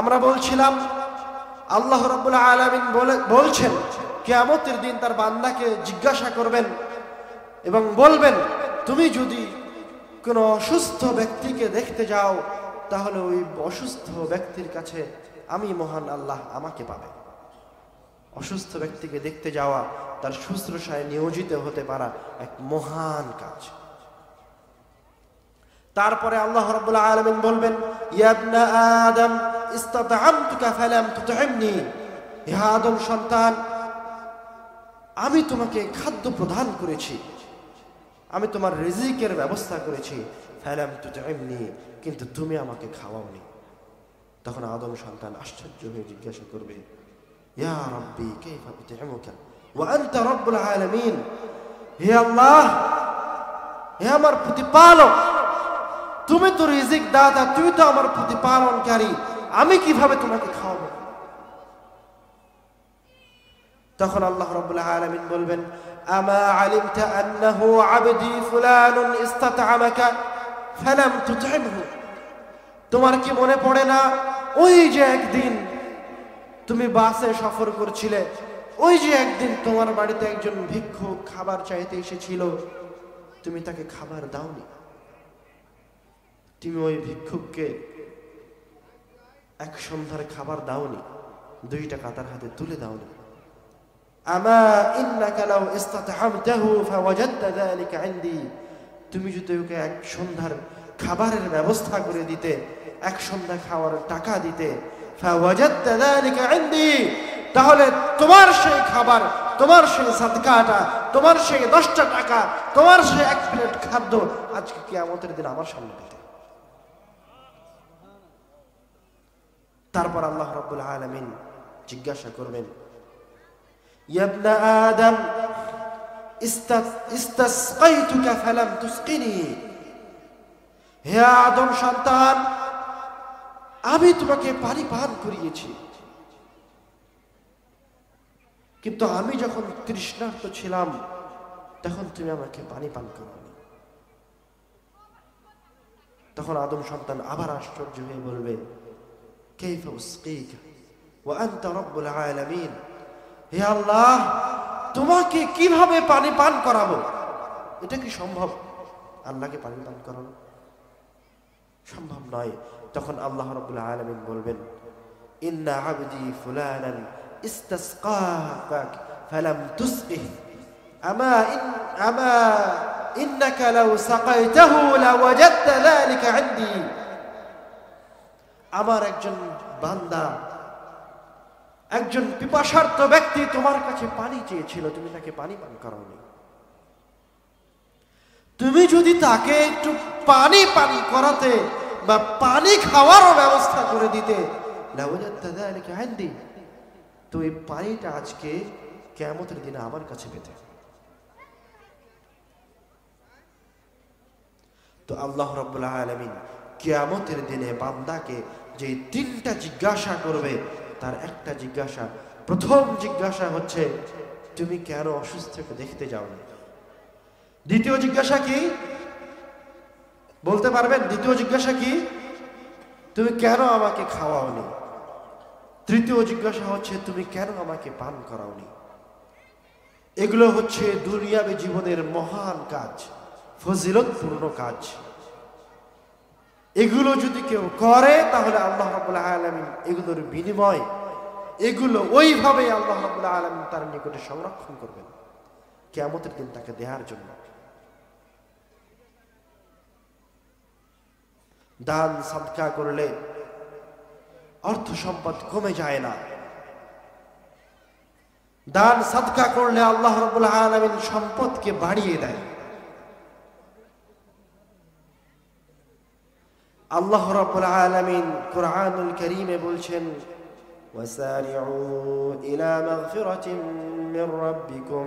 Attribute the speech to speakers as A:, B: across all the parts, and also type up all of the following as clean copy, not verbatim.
A: আমরা বলছিলাম আল্লাহ রাব্বুল আলামিন বলছেন কিয়ামতের দিন তার বান্দাকে জিজ্ঞাসা করবেন এবং বলবেন, তুমি যদি কোনো অসুস্থ ব্যক্তিকে দেখতে যাও তাহলে ওই অসুস্থ ব্যক্তির কাছে আমি মহান আল্লাহ আমাকে পাবে। অসুস্থ ব্যক্তিকে দেখতে যাওয়া, তার শুশ্রূষায় নিয়োজিত হতে পারা এক মহান কাজ। তারপরে আল্লাহ রাব্বুল আলামিন বলবেন, ইয়া ইবনা আদম ইসতাতআমতুকা ফালাম তুতইমনি, হে আদম সন্তান, আমি তোমাকে খাদ্য প্রদান করেছি, আমি তোমার রিজিকের ব্যবস্থা করেছি, ফালাম তুতইমনি, কিন্তু তুমি আমাকে খাওয়াওনি। তখন আদম সন্তান আশ্চর্য হয়ে জিজ্ঞাসা করবে, ইয়া রাব্বি কাইফা উতইমুকা ওয়া আনতা রাব্বুল আলামিন, হে আল্লাহ, হে আমার প্রতিপালক, তুমি তো রিজিক দাতা, তুমি তো আমার প্রতিপালনকারী, আমি কিভাবে তোমাকে খাওয়াবো? তখন আল্লাহ রাব্বুল আলামিন বলবেন, আমা আলিমতা আন্নাহু আবদি ফুলানুন ইসতাতআমাকা ফালাম তুতইমহু, তোমার কি মনে পড়ে না ওই যে একদিন তুমি বাসে সফর করছিলে, ওই যে একদিন তোমার বাড়িতে একজন ভিক্ষুক খাবার চাইতে এসেছিল, তুমি তাকে খাবার দাওনি, তুমি ওই ভিক্ষুককে এক সন্ধ্যার খাবার দাওনি, 2 টাকা তার হাতে তুলে দাওনি। আমা ইন্নাকা লাউ ইসতাতআমতাহু ফাওয়াজাদতা যালিকা ইনদি, তুমি যদি ওকে এক সন্ধ্যার খাবারের ব্যবস্থা করে দিতে, এক সন্ধ্যা খাওয়ার টাকা দিতে, ফাওয়াজাদতা যালিকা ইনদি, তাহলে তোমার সেই খাবার, তোমার সেই সাদকাটা, তোমার সেই 10টা টাকা, তোমার সেই 1 প্লেট খাদ্য আজকে কিয়ামতের দিন আমার সামনে পেতে। তারপর আল্লাহ রাব্বুল আলামিন জিজ্ঞাসা করবেন, ইয়া ইবনা আদম ইস্তাসকাইতুকা ফালাম তুসকিনি, হে আদম সন্তান, আমি তোমাকে পানি পান করিয়েছি, কিন্তু আমি যখন তৃষ্ণার্ত ছিলাম তখন তুমি আমাকে পানি পান করাওনি। তখন আদম সন্তান আবার আশ্চর্য হয়ে বলবে, কাইফা উসকিকা ওয়া আনতা রাব্বুল আলামিন, হে আল্লাহ, তোমাকে কিভাবে পানি পান করাবো? এটা কি সম্ভব? আল্লাহকে পানি পান করানো সম্ভব নয়। তখন আল্লাহ রাব্বুল আলামিন বলবেন, ইন্না আবদি ফুলানান ইস্তাসকাকা ফালাম তুসকিহ, আমা ইন্নাকা লাউ সাকাইতাহু লাওয়াজাদতা যালিকা ইনদি, আমার একজন বান্দা, একজন পিপাসার্ত ব্যক্তি তোমার কাছে পানি চেয়েছিল, তুমি তাকে পানি পান করাওনি। তুমি যদি তাকে একটু পানি পান করাতে বা পানি খাওয়ারও ব্যবস্থা করে দিতে, লাওয়াজাদতা যালিকা ইনদি, তো এই পানিটা আজকে কিয়ামতের দিনে আমার কাছে পেতে। তো আল্লাহ রাব্বুল আলামিন কিয়ামতের দিনে বান্দাকে যে 3টা জিজ্ঞাসা করবে, তার একটা জিজ্ঞাসা, প্রথম জিজ্ঞাসা হচ্ছে, তুমি কেন অসুস্থকে দেখতে যাওনি? দ্বিতীয় জিজ্ঞাসা কি বলতে পারবেন? দ্বিতীয় জিজ্ঞাসা কি? তুমি কেন আমাকে খাওয়াওনি? তৃতীয় জিজ্ঞাসা হচ্ছে, তুমি কেন আমাকে পান করাওনি? এগুলো হচ্ছে দুনিয়াবী জীবনের মহান কাজ, ফজিলতপূর্ণ কাজ। এগুলো যদি কেউ করে তাহলে আল্লাহ রাব্বুল আলামিন এগুলোর বিনিময়, এগুলো ওইভাবে আল্লাহ রাব্বুল আলামিন তার নিকটে সংরক্ষণ করবেন কিয়ামতের দিন তাকে দেওয়ার জন্য। দান সাদকা করলে অর্থ সম্পদ কমে যায় না, দান সাদকা করলে আল্লাহ রাব্বুল আলামিন সম্পদকে বাড়িয়ে দেয়। আল্লাহ রাব্বুল আলামিন কুরআনুল কারীমে বলছেন, ওয়াসারিউ ইলা মাগফিরাতিন মির রাব্বিকুম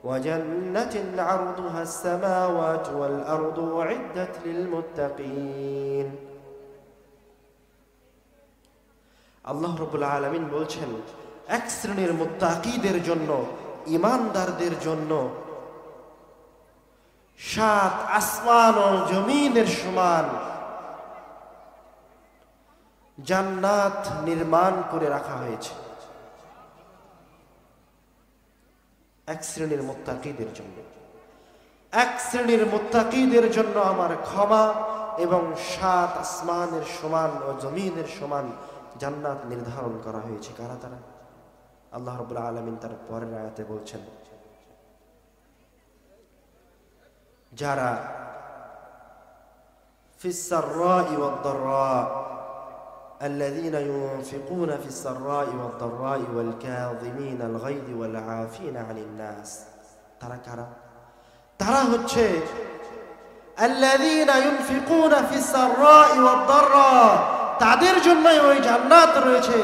A: ওয়া জান্নাতিন আরদুহাস সামাওয়াতু ওয়াল আরদু উইদ্দাত লিল মুত্তাকিন। আল্লাহ রাব্বুল আলামিন বলছেন, এক শ্রেণীর মুত্তাকিদের জন্য, ঈমানদারদের জন্য 7 আসমান ও জমিনের সমান জান্নাত নির্মাণ করে রাখা হয়েছে এক শ্রেণীর মুত্তাকিদের জন্য। এক শ্রেণীর মুত্তাকিদের জন্য আমার ক্ষমা এবং 7 আসমানের সমান ও জমিনের সমান জান্নাত নির্ধারণ করা হয়েছে। কারা তারা? আল্লাহ রাব্বুল আলামিন তার পরের আয়াতে বলছেন, যারা ফিস সাররাই ওয়াদ দাররা الذين ينفقون في السراء والضراء والكاظمين الغيظ والعافين عن الناس। তারা কারা? তারা হচ্ছে الذين ينفقون في السراء والضراء, তাদের জন্য ওই জান্নাত রয়েছে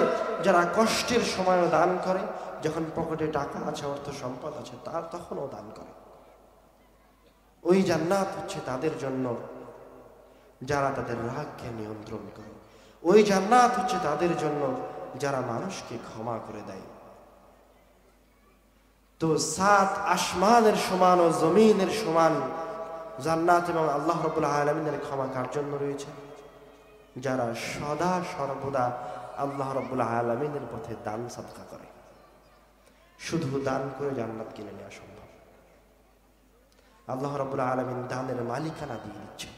A: যারা কষ্টের সময়ও দান করে, যখন পকেটে টাকা আছে, অর্থ সম্পদ আছে, তার তখনও দান করে। ওই জান্নাত হচ্ছে তাদের জন্য যারা তাদের রাগকে নিয়ন্ত্রণ করে। ওই জান্নাত হচ্ছে তাদের জন্য যারা মানুষকে ক্ষমা করে দেয়। তো 7 আসমানের সমান ও জমিনের সমান জান্নাত এবং আল্লাহ রাব্বুল আলামিনের ক্ষমা কার জন্য রয়েছে? যারা সদা সর্বদা আল্লাহ রাব্বুল আলামিনের পথে দান সাদকা করে। শুধু দান করে জান্নাত কিনে নেওয়া সম্ভব? আল্লাহ রাব্বুল আলামিন দানের মালিকানা দিয়ে দিচ্ছেন।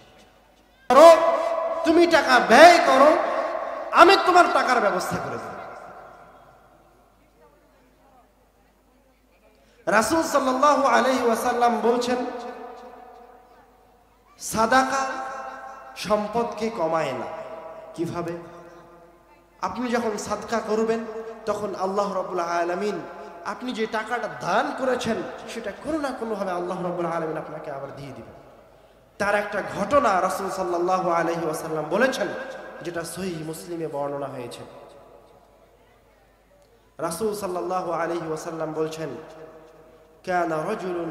A: তুমি টাকা ব্যয় করো, আমি তোমার টাকার ব্যবস্থা করে দেব। রাসূল সাল্লাল্লাহু আলাইহি ওয়াসাল্লাম বলছেন, সাদাকা সম্পদকে কমায় না। কিভাবে? আপনি যখন সাদকা করবেন তখন আল্লাহ রাব্বুল আলামিন আপনি যে টাকাটা দান করেছেন সেটা কোনো না কোনোভাবে আল্লাহ রাব্বুল আলামিন আপনাকে আবার দিয়ে দিবেন। তার একটা ঘটনা রাসূল সাল্লাল্লাহু আলাইহি ওয়াসাল্লাম বলেছেন, যেটা সহিহ মুসলিমে বর্ণনা হয়েছে। রাসূল সাল্লাল্লাহু আলাইহি ওয়াসাল্লাম বলছেন, কানা রাজুলুন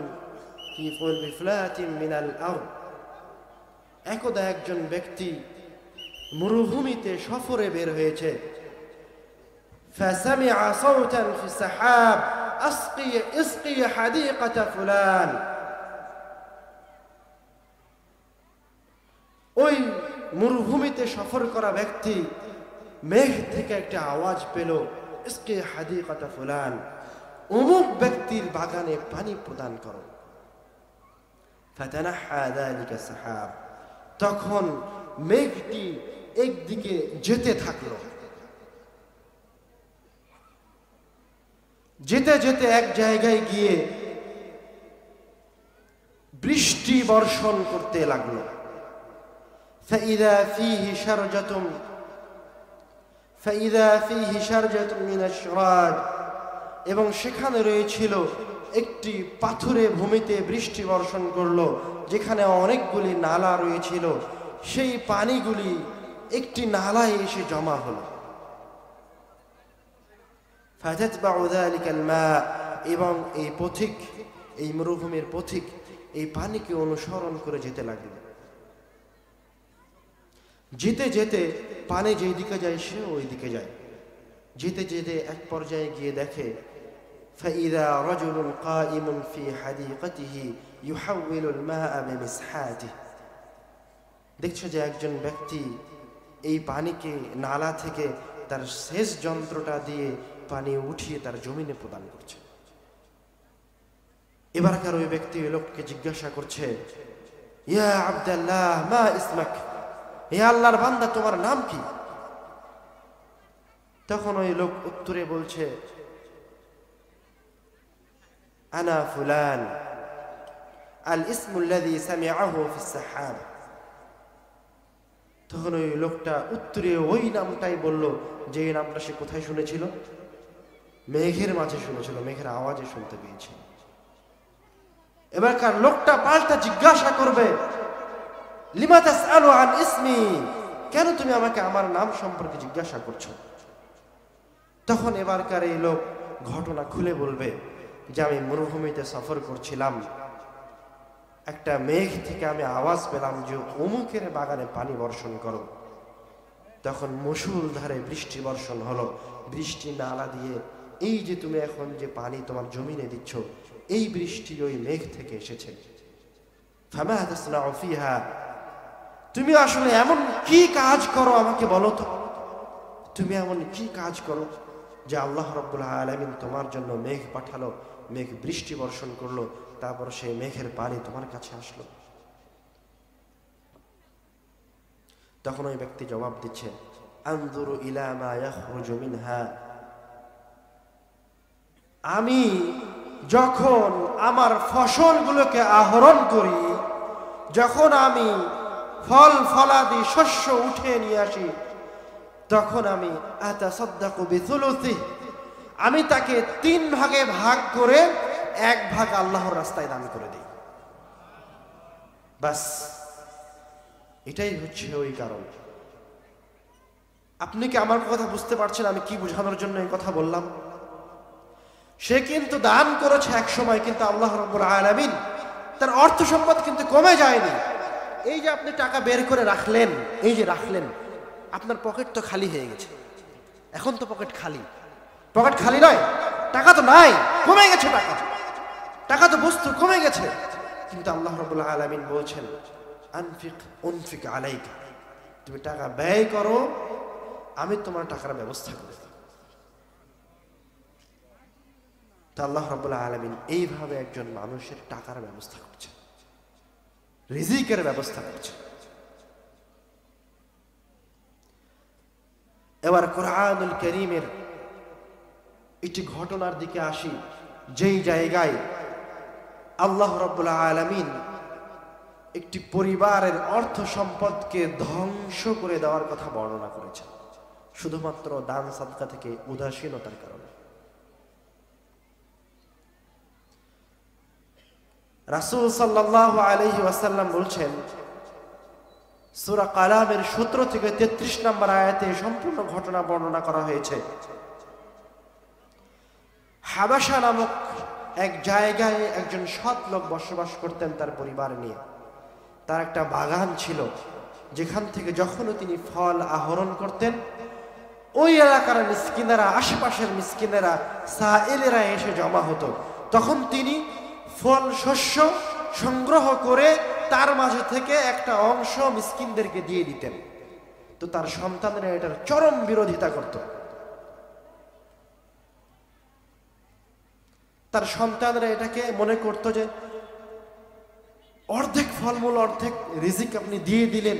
A: ফি ফুলফিলাতিন মিনাল আরদ, একদা একজন ব্যক্তি মরুভূমিতে সফরে বের হয়েছে। ফাসামিআ সাওতান ফি সাহাব আসকি হাদিকাতা ফুলান, ওই মরুভূমিতে সফর করা ব্যক্তি মেঘ থেকে একটা আওয়াজ পেল, ইসকি হাদিকাতা ফুলান, অমুক ব্যক্তির বাগানে পানি প্রদান করো। ফাতানাহা যালিকা সাহাব, তখন মেঘটি একদিকে যেতে থাকলো। যেতে যেতে এক জায়গায় গিয়ে বৃষ্টি বর্ষণ করতে লাগলো। فإذا فيه شرجة من الشراج, এবং সেখানে রয়েছিল একটি পাথুরে ভূমিতে বৃষ্টি বর্ষণ করলো, যেখানে অনেকগুলি নালা রয়েছিল। সেই পানিগুলি একটি নালায় এসে জমা হলো। فَتَتْبَعُ ذَلِكَ الْمَاء, এবং এই পথিক, এই মরুভূমির পথিক এই পানিকে অনুসরণ করে যেতে লাগলো। যেতে যেতে পানি যেই দিকে যায় সে ওই দিকে যায়। যেতে যেতে এক পর্যায়ে গিয়ে দেখে, فَإِذَا رَجُلٌ قَائِمٌ فِي حَدِيقَتِهِ يُحَوِّلُ الْمَاءَ بِمِسْحَاتِهِ, দেখছে যে একজন ব্যক্তি এই পানিকে নালা থেকে তার সেচ যন্ত্রটা দিয়ে পানি উঠিয়ে তার জমিনে প্রদান করছে। এবারকার ওই ব্যক্তি ওই লোককে জিজ্ঞাসা করছে, ইয়া আব্দুল্লাহ মা ইসমাক, হে আল্লাহর বান্দা তোমার নাম কি? তখন ওই লোক উত্তরে বলছে, আনা ফুলান আল ইসমুল্লাযী সামিআহু ফিস সাহাব। তখন ওই লোকটা উত্তরে ওই নামটাই বলল যে নামটা সে কোথায় শুনেছিল? মেঘের মাঝে শুনেছিল, মেঘের আওয়াজে শুনতে পেয়েছিল। এবারকার লোকটা পাল্টা জিজ্ঞাসা করবে, লিমা তাসআলু আন ইসমি, কেন তুমি আমাকে আমার নাম সম্পর্কে জিজ্ঞাসা করছো? তখন এবারকার এই লোক ঘটনা খুলে বলবে যে আমি মরুভূমিতে সফর করছিলাম, একটা মেঘ থেকে আমি আওয়াজ পেলাম যে অমুকের বাগানে পানি বর্ষণ করো। তখন মুষলধারে বৃষ্টি বর্ষণ হলো। বৃষ্টি নালা দিয়ে এই যে তুমি এখন যে পানি তোমার জমিনে দিচ্ছ, এই বৃষ্টি ওই মেঘ থেকে এসেছে। ফামা তাসনাউ ফিহা, তুমি আসলে এমন কি কাজ করো আমাকে বলো তো? তুমি এমন কি কাজ করো যে আল্লাহ রাব্বুল আলামিন তোমার জন্য মেঘ পাঠালো, মেঘ বৃষ্টি বর্ষণ করলো, তারপর সেই মেঘের পানি তোমার কাছে আসলো? তখন ওই ব্যক্তি জবাব দিচ্ছে, আনজুরু ইলা মা ইয়াখরুজু মিনহা, আমি যখন আমার ফসলগুলোকে আহরণ করি, যখন আমি ফল ফলাদি শস্য উঠে নিয়ে আসি, তখন আমি আতাসাদ্দাকু বিথুলুসিহি, আমি তাকে 3 ভাগে ভাগ করে 1 ভাগ আল্লাহর রাস্তায় দান করে দিই। বাস এটাই হচ্ছে ওই কারণ। আপনি কি আমার কথা বুঝতে পারছেন আমি কি বোঝানোর জন্য এই কথা বললাম? সে কিন্তু দান করেছে এক সময়, কিন্তু আল্লাহ রাব্বুল আলামিন তার অর্থ সম্পদ কিন্তু কমে যায়নি। এই যে আপনি টাকা বের করে রাখলেন, এই যে রাখলেন, আপনার পকেট তো খালি হয়ে গেছে। এখন তো পকেট খালি, পকেট খালি নয়, টাকা তো নাই, কমে গেছে টাকা, টাকা তো বস্তু কমে গেছে। কিন্তু আল্লাহ রাব্বুল আলামিন বলছেন, আনফিক উনফিক আলাইকা, তুমি টাকা ব্যয় করো, আমি তোমার টাকার ব্যবস্থা করে দিই। তো আল্লাহ রাব্বুল আলামিন এইভাবে একজন মানুষের টাকার ব্যবস্থা করছে, রিজিকের ব্যবস্থা করছে। এবার কোরআনুল কারীমের একটি ঘটনার দিকে আসি, যেই জায়গায় আল্লাহ রাব্বুল আলামিন একটি পরিবারের অর্থ সম্পদকে ধ্বংস করে দেওয়ার কথা বর্ণনা করেছেন, শুধুমাত্র দান সাদকা থেকে উদাসীনতার কারণে। রাসূল সাল্লাল্লাহু আলাইহি ওয়াসাল্লাম বলছেন, সূরা কালামের 17 থেকে 33 নম্বর আয়াতে সম্পূর্ণ ঘটনা বর্ণনা করা হয়েছে। হাবাসা নামক এক জায়গায় একজন সৎ লোক বসবাস করতেন তার পরিবার নিয়ে। তার একটা বাগান ছিল, যেখান থেকে যখনই তিনি ফল আহরণ করতেন, ওই এলাকার মিসকিনেরা, আশেপাশের মিসকিনেরা, সাইলেরা এসে জমা হতো। তখন তিনি ফল শস্য সংগ্রহ করে তার মাঝে থেকে একটা অংশ মিসকিনদেরকে দিয়ে দিতেন। তো তার সন্তানরা এটার চরম বিরোধিতা করত। তার সন্তানরা এটাকে মনে করত যে অর্ধেক ফলমূল, অর্ধেক রিজিক আপনি দিয়ে দিলেন,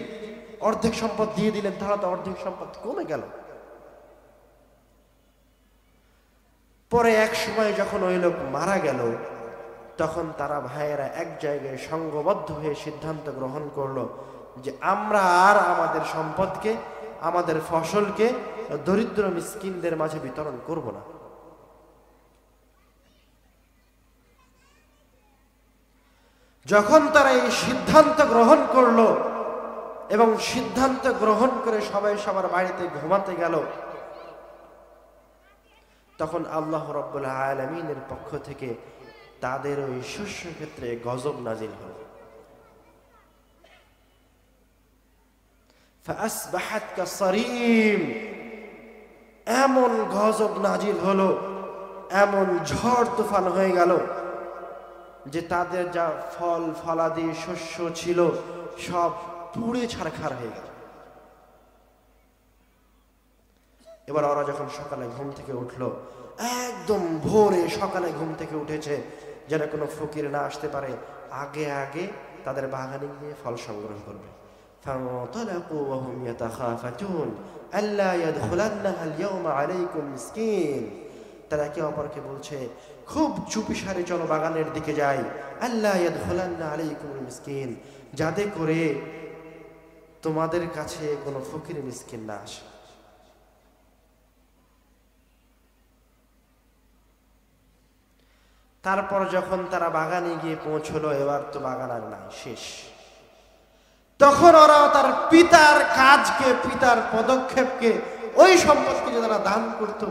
A: অর্ধেক সম্পদ দিয়ে দিলেন, তাহলে তো অর্ধেক সম্পদ কমে গেল। পরে এক সময় যখন ওই লোক মারা গেল, তখন তারা ভাইয়েরা এক জায়গায় সংঘবদ্ধ হয়ে সিদ্ধান্ত গ্রহণ করলো যে আমরা আর আমাদের সম্পদকে, আমাদের ফসলকে দরিদ্র মিসকিনদের মাঝে বিতরণ করব না। যখন তারা এই সিদ্ধান্ত গ্রহণ করলো এবং সিদ্ধান্ত গ্রহণ করে সবাই সবার বাড়িতে ঘুমাতে গেল, তখন আল্লাহ রাব্বুল আলামিনের পক্ষ থেকে তাদের ওই শস্য ক্ষেত্রে গজব নাজিল হল। ফাসবাহাত কাসরিম, এমন গজব নাজিল হলো, এমন ঝড় তুফান হয়ে গেল যে তাদের যা ফল ফলাদি শস্য ছিল সব পুড়ে ছারখার হয়ে গেল। এবার ওরা যখন সকালে ঘুম থেকে উঠলো, একদম ভোরে সকালে ঘুম থেকে উঠেছে, যেন কোনো ফকির না আসতে পারে, আগে আগে তাদের বাগানে গিয়ে ফল সংগ্রহ করবে। فانطلقوا وهم يتخافتون ألا يدخلنها اليوم عليكم مسكين, তারা একে অপরকে বলছে, খুব চুপিসারে চলো বাগানের দিকে যাই, আল্লা ইয়াদখুলান্না আলাইকুম মিসকিন, যাতে করে তোমাদের কাছে কোনো ফকির মিসকিন না আসে। তারপর যখন তারা বাগানে গিয়ে পৌঁছলো, এবার তো বাগান আর নাই, শেষ। তখন ওরা তার পিতার কাজকে, পিতার পদক্ষেপকে, ওই সম্পদকে যে তারা দান করত,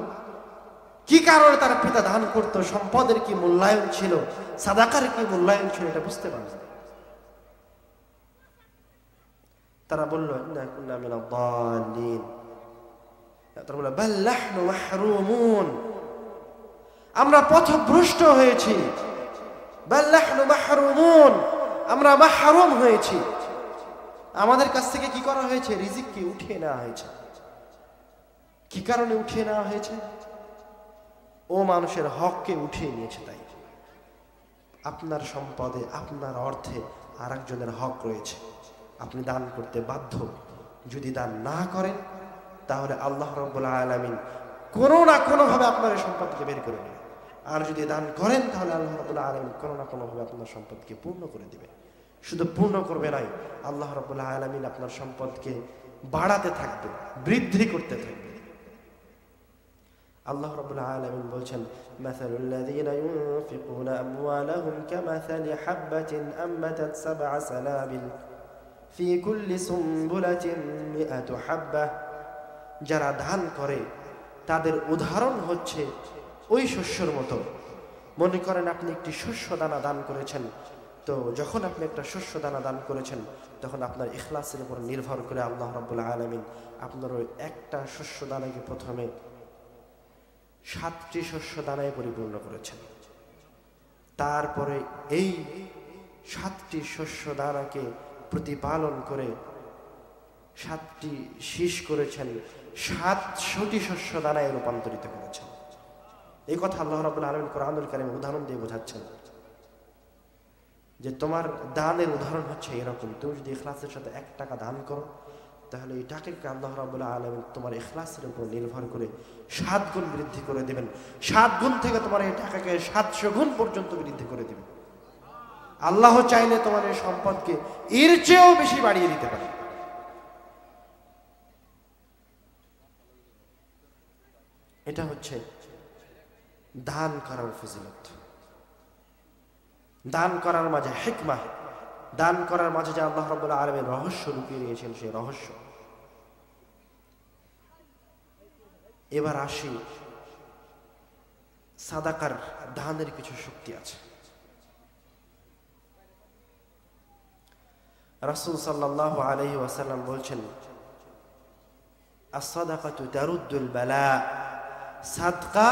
A: কি কারণে তার পিতা দান করত, সম্পদের কি মূল্যায়ন ছিল, সাদাকার কি মূল্যায়ন ছিল, এটা বুঝতে পারছে। তারা বলল, ইন্না কুন্না মিনাদ দাল্লিন, তারা বলল, বাল নাহনু মাহরুমুন, আমরা পথভ্রষ্ট হয়েছি। বাল নাহনু মাহরুমুন, আমরা মাহরুম হয়েছি, আমাদের কাছ থেকে কি করা হয়েছে, রিজিককে উঠিয়ে নেওয়া হয়েছে। কি কারণে উঠিয়ে নেওয়া হয়েছে? ও মানুষের হককে উঠিয়ে নিয়েছে। তাই আপনার সম্পদে, আপনার অর্থে আর একজনের হক রয়েছে, আপনি দান করতে বাধ্য। যদি দান না করেন তাহলে আল্লাহ রাব্বুল আলামিন কোনো না কোনোভাবে আপনার এই সম্পদকে বের করে নেবেন। আর যদি দান করেন তাহলে আল্লাহ রাব্বুল আলামিন কোনো না কোনোভাবে আপনার সম্পদকে পূর্ণ করে দিবে। শুধু পূর্ণ করবে নয়, আল্লাহ রাব্বুল আলামিন আপনার সম্পদকে বাড়াতে থাকবে, বৃদ্ধি করতে থাকবে। আল্লাহ রাব্বুল আলামিন বলছেন, মাসালুল লাযীনা ইউনফিকুনা আমওয়ালাহুম কামাসালি হাববাতিন আম্বাতাত সাবআ সানাবিল ফি কুল্লি সুমবুলাতিন মিআতু হাব্বাহ। যারা দান করে তাদের উদাহরণ হচ্ছে ওই শস্যের মতো। মনে করেন আপনি একটি শস্য দানা দান করেছেন, তো যখন আপনি একটা শস্য দানা দান করেছেন তখন আপনার ইখলাসের উপর নির্ভর করে আল্লাহ রাব্বুল আলামিন আপনার ওই একটা শস্য দানাকে প্রথমে 7টি শস্য দানায় পরিপূর্ণ করেছেন। তারপরে এই 7টি শস্য দানাকে প্রতিপালন করে 7টি শীষ করেছেন, 700টি শস্য দানায় রূপান্তরিত করেছেন। এই কথা আল্লাহ রাব্বুল আলামিন কোরআনুল কারীমে উদাহরণ দিয়ে বোঝাচ্ছেন যে তোমার দানের উদাহরণ হচ্ছে এরকম। তুমি যদি ইখলাসের সাথে 1 টাকা দান করো তাহলে এই টাকাকে আল্লাহ রাব্বুল আলামিন তোমার ইখলাসের উপর নির্ভর করে 7 গুণ বৃদ্ধি করে দিবেন। 7 গুণ থেকে তোমার এই টাকাকে 700 গুণ পর্যন্ত বৃদ্ধি করে দিবেন। আল্লাহ চাইলে তোমার এই সম্পদকে এর চেয়েও বেশি বাড়িয়ে দিতে পারে। এটা হচ্ছে দান করার ফজিলত। দান করার মাঝে হিকমা, দান করার মাঝে যে আল্লাহ রাব্বুল আলামিন রহস্য লুকিয়ে রেখেছেন, সেই রহস্য। এবার আসি, সাদাকার, দানের কিছু শক্তি আছে। রাসূল সাল্লাল্লাহু আলাইহি ওয়াসাল্লাম বলছেন, আস-সাদাকাতু তারুদ্দুল বালা। সাদকা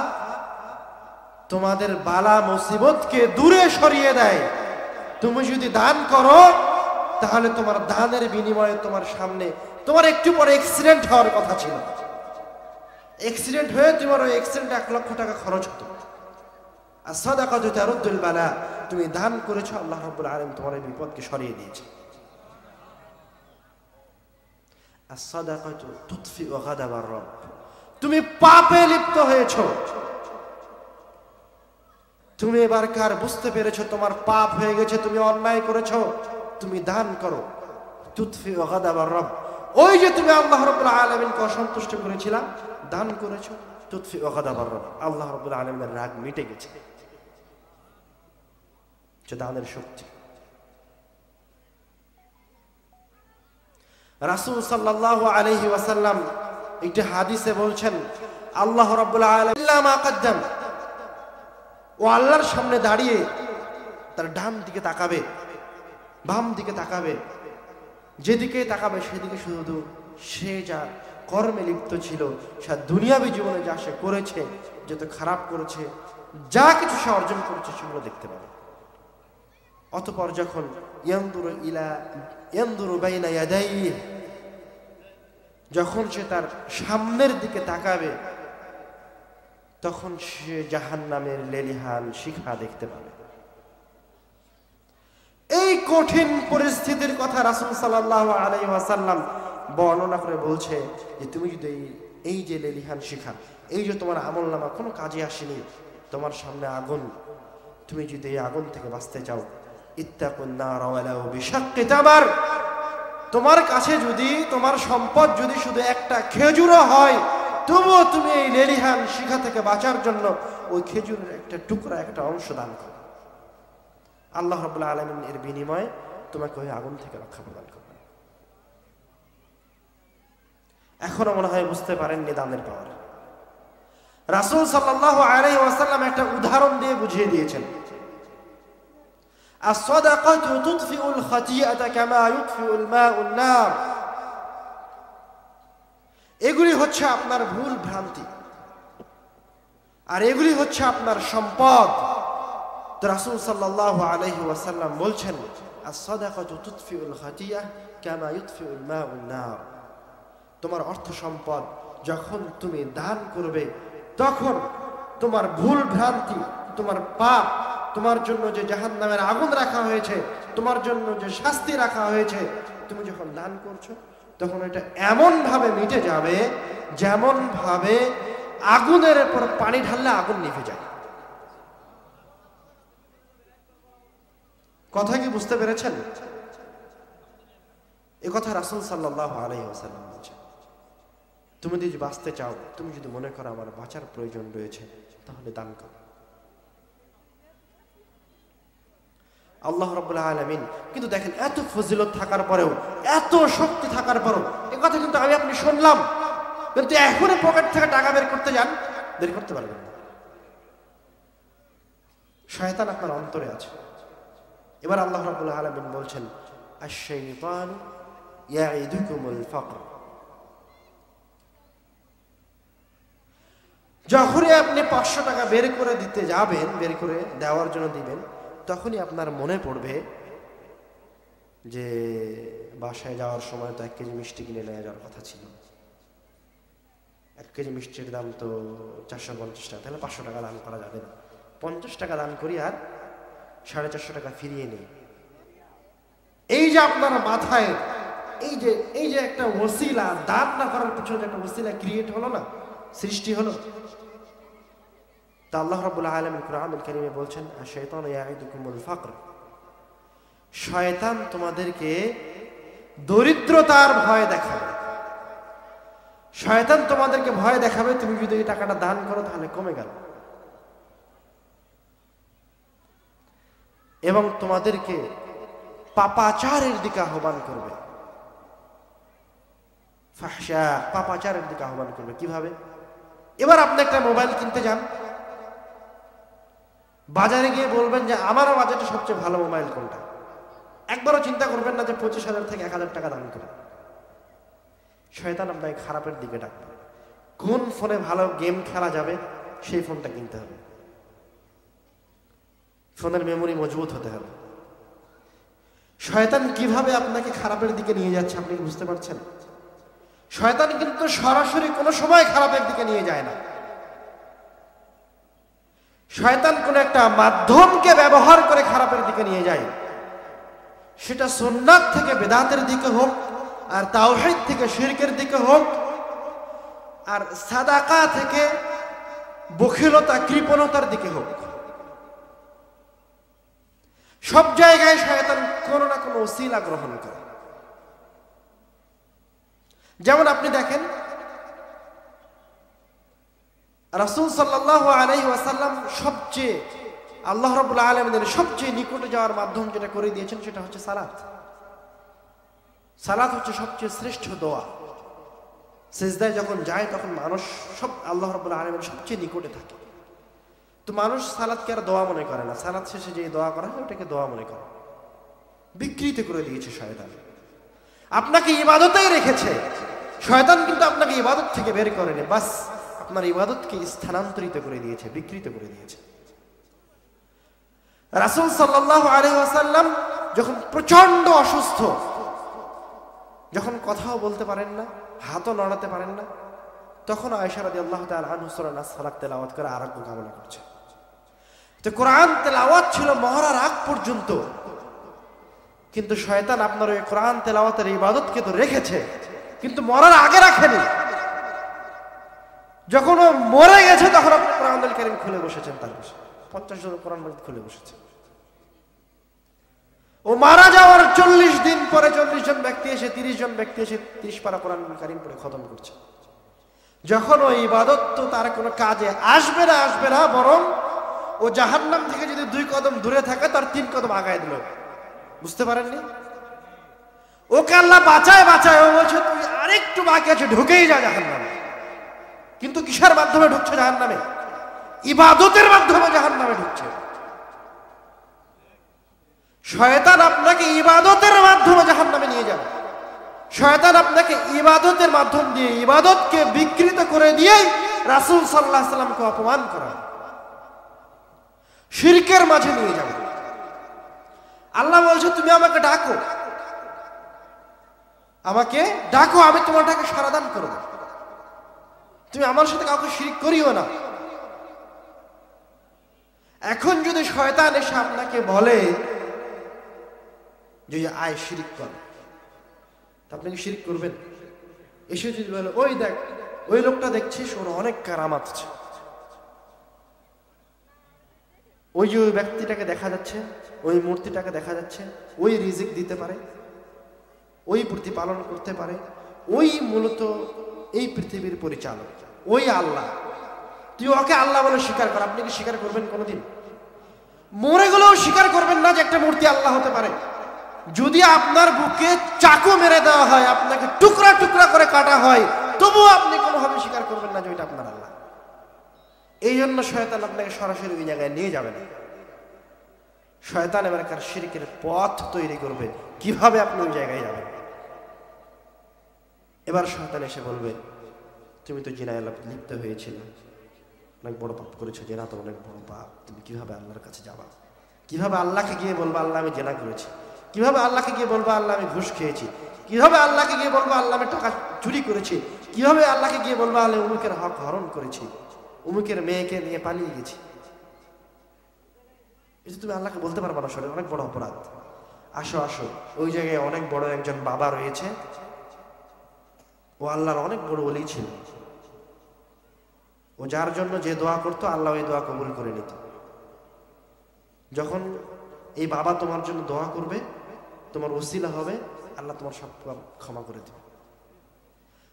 A: তোমাদের বালা মুসিবতকে দূরে সরিয়ে দেয়। তুমি যদি দান করো তাহলে তোমার দানের বিনিময়ে তোমার সামনে তোমার একটু পরে অ্যাক্সিডেন্ট হওয়ার কথা ছিল, অ্যাক্সিডেন্ট হয়ে তোমার ওই অ্যাক্সিডেন্ট 1 লক্ষ টাকা খরচ হতো। as-সাদাকাতু তারুদ্দুল বালা, তুমি দান করেছো, আল্লাহ রাব্বুল আলামিন তোমার এই বিপদকে সরিয়ে দিয়েছে। as-সাদাকাতু তুতফিউ গাদাবার রব, তুমি পাপে লিপ্ত হয়েছো, তুমি এবার কার বুঝতে পেরেছো তোমার পাপ হয়ে গেছে, তুমি অন্যায় করেছো, তুমি দান করো। তুতফিউ গাদাবার রব, ওই যে তুমি আল্লাহ রাব্বুল আলামিনকে অসন্তুষ্ট করেছিলা, দান করেছো, তুতফিউ গাদাবার রব, আল্লাহ রাব্বুল আলামিনের রাগ মিটে গেছে। যে দানের শক্তি। রাসূল সাল্লাল্লাহু আলাইহি ওয়াসাল্লাম একটি হাদিসে বলছেন, আল্লাহ রাব্বুল আলামিন ইল্লা মা কদ্দাম, ও আল্লাহর সামনে দাঁড়িয়ে তার ডান দিকে তাকাবে, বাম দিকে তাকাবে, যেদিকে তাকাবে সেদিকে শুধু সে যা কর্মে লিপ্ত ছিল, সে দুনিয়াবী জীবনে যা সে করেছে, যত খারাপ করেছে, যা কিছু সে অর্জন করেছে সেগুলো দেখতে পাবে। অতঃপর যখন ইয়ানদুরু বাইনা ইয়াদাইহি, যখন সে তার সামনের দিকে তাকাবে তখন সে জাহান্নামের লেলিহান শিখা দেখতে পাবে। এই কঠিন পরিস্থিতির কথা রাসূল সাল্লাল্লাহু আলাইহি ওয়াসাল্লাম বর্ণনা করে বলছে যে তুমি যদি এই যে লেলিহান শিখা, এই যে তোমার আমলনামা কোনো কাজে আসেনি, তোমার সামনে আগুন, তুমি যদি এই আগুন থেকে বাঁচতে চাও, ইত্তাকুন নার ওয়ালাউ বিশাক্কি তামার, তোমার কাছে যদি তোমার সম্পদ যদি শুধু একটা খেজুরও হয়, তবুও তুমি এই লেলিহান শিখা থেকে বাঁচার জন্য ওই খেজুরের একটা টুকরা, একটা অংশ দান করো। আল্লাহ রাব্বুল আলামিন এর বিনিময়ে তোমাকে ওই আগুন থেকে রক্ষা প্রদান করবে। এখনো মনে হয় বুঝতে পারেননি দানের পাওয়ার। রাসূল সাল্লাল্লাহু আলাইহি ওয়াসাল্লাম একটা উদাহরণ দিয়ে বুঝিয়ে দিয়েছেন, as-সাদাকাতু তুতফিউল খাতিআতা কামা ইউতফিউল মাউন নার। এগুলি হচ্ছে আপনার ভুল ভ্রান্তি, আর এগুলি হচ্ছে আপনার সম্পদ। তো রাসূল সাল্লাল্লাহু আলাইহি ওয়াসাল্লাম বলছেন, as-সাদাকাতু তুতফিউল খাতিআ কামা ইউতফিউল মাউন নার। তোমার অর্থ সম্পদ যখন তুমি দান করবে তখন তোমার ভুল ভ্রান্তি, তোমার পাপ, তোমার জন্য যে জাহান্নামের আগুন রাখা হয়েছে, তোমার জন্য যে শাস্তি রাখা হয়েছে, তুমি যখন দান করছো তখন এটা এমন ভাবে মিটে যাবে যেমন ভাবে আগুনের উপর পানি ঢাললে আগুন নিভে যায়। কথা কি বুঝতে পেরেছেন? এ কথা রাসূল সাল্লাল্লাহু আলাইহি ওয়াসাল্লাম বলেছেন। তুমি যদি বাঁচতে চাও, তুমি যদি মনে করো আমার বাঁচার প্রয়োজন রয়েছে, তাহলে দান করো। আল্লাহ রাব্বুল আলামিন কিন্তু দেখেন, এত ফজিলত থাকার পরেও, এত শক্তি থাকার পরেও, এই কথা কিন্তু আমি আপনি শুনলাম, কিন্তু এখনই পকেট থেকে টাকা বের করতে যান, বের করতে পারবেন না। শয়তান আপনার অন্তরে আছে। এবার আল্লাহ রাব্বুল আলামিন বলছেন, আশ-শাইতানু ইয়াইদুকুমুল ফাকর। যখনই আপনি 500 টাকা বের করে দিতে যাবেন, বের করে দেওয়ার জন্য দিবেন, তখনই আপনার মনে পড়বে যে বাসায় যাওয়ার সময় তো 1 কেজি মিষ্টি কিনে নিয়ে যাওয়ার কথা ছিল। 1 কেজি মিষ্টির দাম তো 450 টাকা, তাহলে 500 টাকা দান করা যাবে না, 50 টাকা দান করি আর 450 টাকা ফিরিয়ে নেই। এই যে আপনার মাথায় এই যে একটা ওসিলা, দান না করার পিছনে একটা ওসিলা ক্রিয়েট হলো না, সৃষ্টি হলো। তা আল্লাহ রাব্বুল আলামিন কুরআনুল কারীমে বলছেন, আশ-শাইতানু ইয়াইদুকুমুল ফাকর। শয়তান তোমাদেরকে দরিদ্রতার ভয় দেখাবে। শয়তান তোমাদেরকে ভয় দেখাবে, তুমি যদি এই টাকাটা দান করো তাহলে কমে গেল, এবং তোমাদেরকে পাপাচারের দিকে আহ্বান করবে। ফাহশা, পাপাচারের দিকে আহ্বান করবে। কিভাবে? এবার আপনি একটা মোবাইল কিনতে যান, বাজারে গিয়ে বলবেন যে আমার বাজেটে সবচেয়ে ভালো মোবাইল কোনটা। একবারও চিন্তা করবেন না যে 25,000 থেকে 1,000 টাকা দান করে। শয়তান আপনাকে খারাপের দিকে ডাকবে। কোন ফোনে ভালো গেম খেলা যাবে সেই ফোনটা কিনতে হবে, ফোনের মেমোরি মজবুত হতে হবে। শয়তান কিভাবে আপনাকে খারাপের দিকে নিয়ে যাচ্ছে আপনি কি বুঝতে পারছেন? শয়তান কিন্তু সরাসরি কোনো সময় খারাপের দিকে নিয়ে যায় না। শয়তান কোন একটা মাধ্যমকে ব্যবহার করে খারাপের দিকে নিয়ে যায়। সেটা সুন্নাত থেকে বেদাতের দিকে হোক, আর তাওহীদ থেকে শিরকের দিকে হোক, আর সাদাকা থেকে বখিলতা কৃপণতার দিকে হোক, সব জায়গায় শয়তান কোনো না কোনো ওসিলা গ্রহণ করে। যেমন আপনি দেখেন, রাসূল সাল্লাল্লাহু আলাইহি ওয়াসাল্লাম সবচেয়ে, আল্লাহ রাব্বুল আলামিনের সবচেয়ে নিকটে যাওয়ার মাধ্যম যেটা করে দিয়েছেন সেটা হচ্ছে সালাত। সালাত হচ্ছে সবচেয়ে শ্রেষ্ঠ দোয়া। সিজদায় যখন যায় তখন মানুষ সব আল্লাহ রাব্বুল আলামিনের সবচেয়ে নিকটে থাকে। তো মানুষ সালাতকে আর দোয়া মনে করে না, সালাত শেষে যে দোয়া করা হয় ওটাকে দোয়া মনে করে। বিকৃত করে দিয়েছে শয়তান। আপনাকে ইবাদতেই রেখেছে, শয়তান কিন্তু আপনাকে ইবাদত থেকে বের করেনি, বাস আপনার ইবাদতকে স্থানান্তরিত করে দিয়েছে, বিকৃত করে দিয়েছে। রাসূল সাল্লাল্লাহু আলাইহি ওয়াসাল্লাম যখন প্রচন্ড অসুস্থ, যখন কথাও বলতে পারেন না, হাতও নড়াতে পারেন না, তখন আয়েশা রাদিয়াল্লাহু তাআলা আনহা সূরা নাস ফালাক তেলাওয়াত করে আরোগ্য কামনা করছে। তো কোরআন তেলাওয়াত ছিল মহরার আগ পর্যন্ত, কিন্তু শয়তান আপনার ওই কোরআন তেলাওয়াতের ইবাদতকে তো রেখেছে, কিন্তু মরার আগে রাখেনি। যখন ও মরে গেছে তখন আপনি কোরআনুল কারীম খুলে বসেছেন, তার পাশে 50 জন কোরআন মাজিদ খুলে বসেছে। ও মারা যাওয়ার 40 দিন পরে 40 জন ব্যক্তি এসে 30 জন ব্যক্তি এসে 30 পারা কোরআনুল কারীম পড়ে খতম করছে। যখন ওই ইবাদত তো তার কোনো কাজে আসবে না, বরং ও জাহান্নাম থেকে যদি 2 কদম দূরে থাকে তার 3 কদম আগায় দিল। বুঝতে পারেননি? ওকে আল্লাহ বাঁচায়, ও বলছে তুই আরেকটু বাকি আছে, ঢুকেই যা জাহান্নামে। কিন্তু কিসের মাধ্যমে ঢুকছে জাহান্নামে? ইবাদতের মাধ্যমে জাহান্নামে ঢুকছে। শয়তান আপনাকে ইবাদতের মাধ্যমে জাহান্নামে নিয়ে যাবে। শয়তান আপনাকে ইবাদতের মাধ্যম দিয়ে ইবাদতকে বিকৃত করে দিয়ে রাসূল সাল্লাল্লাহু আলাইহি ওয়াসাল্লামকে অপমান করা, শিরকের মাঝে নিয়ে যাবে। আল্লাহ বলছে তুমি আমাকে ডাকো, আমি তোমার ডাকে সাড়া দান করব। তুমি আমার সাথে কাউকে শিরিক করিও না। এখন যদি শয়তান এসে আপনাকে বলে যে আয় শিরিক কর, তা আপনি কি শিরিক করবেন? এসে যদি বলে ওই দেখ ওই লোকটা দেখছিস ওর অনেক কারামাত আছে, ওই যে ওই ব্যক্তিটাকে দেখা যাচ্ছে, ওই মূর্তিটাকে দেখা যাচ্ছে, ওই রিজিক দিতে পারে, ওই প্রতিপালন করতে পারে, ওই মূলত এই পৃথিবীর পরিচালক, ওই আল্লাহ, তুই ওকে আল্লাহ বলে স্বীকার কর। আপনি কি স্বীকার করবেন কোনোদিন? মরে গেলেও স্বীকার করবেন না যে একটা মূর্তি আল্লাহ হতে পারে। যদি আপনার বুকে চাকু মেরে দেওয়া হয়, আপনাকে টুকরা টুকরা করে কাটা হয়, তবুও আপনি কোনোভাবে স্বীকার করবেন না যে ওইটা আপনার আল্লাহ। এই জন্য শয়তান আপনাকে সরাসরি ওই জায়গায় নিয়ে যাবে না। শয়তান এবারকার শিরকের পথ তৈরি করবে কিভাবে আপনি ওই জায়গায় যাবেন। এবার শয়তান এসে বলবে তুমি তো জিনায় লিপ্ত হয়েছিলে, অনেক বড় পাপ করেছো, জেনা তো অনেক বড় পাপ, তুমি কিভাবে আল্লাহর কাছে যাবা? কিভাবে আল্লাহকে গিয়ে বলবা আল্লাহ আমি জেনা করেছি? কিভাবে আল্লাহকে গিয়ে বলবা আল্লাহ আমি ঘুষ খেয়েছি? কিভাবে আল্লাহকে গিয়ে বলবা আল্লাহ আমি টাকা চুরি করেছি? কিভাবে আল্লাহকে গিয়ে বলবা আল্লাহ উমুকের হক হরণ করেছি, উমুকের মেয়েকে নিয়ে পালিয়ে গেছি? এই যে তুমি আল্লাহকে বলতে পারবা না, শরীর অনেক বড় অপরাধ। আসো আসো, ওই জায়গায় অনেক বড় একজন বাবা রয়েছে, ও আল্লাহর অনেক বড় ওলি ছিল, ও যার জন্য যে দোয়া করতো আল্লাহ ওই দোয়া কবুল করে নিত। যখন এই বাবা তোমার জন্য দোয়া করবে, তোমার ওসিলা হবে, আল্লাহ তোমার সব ক্ষমা করে দেবে।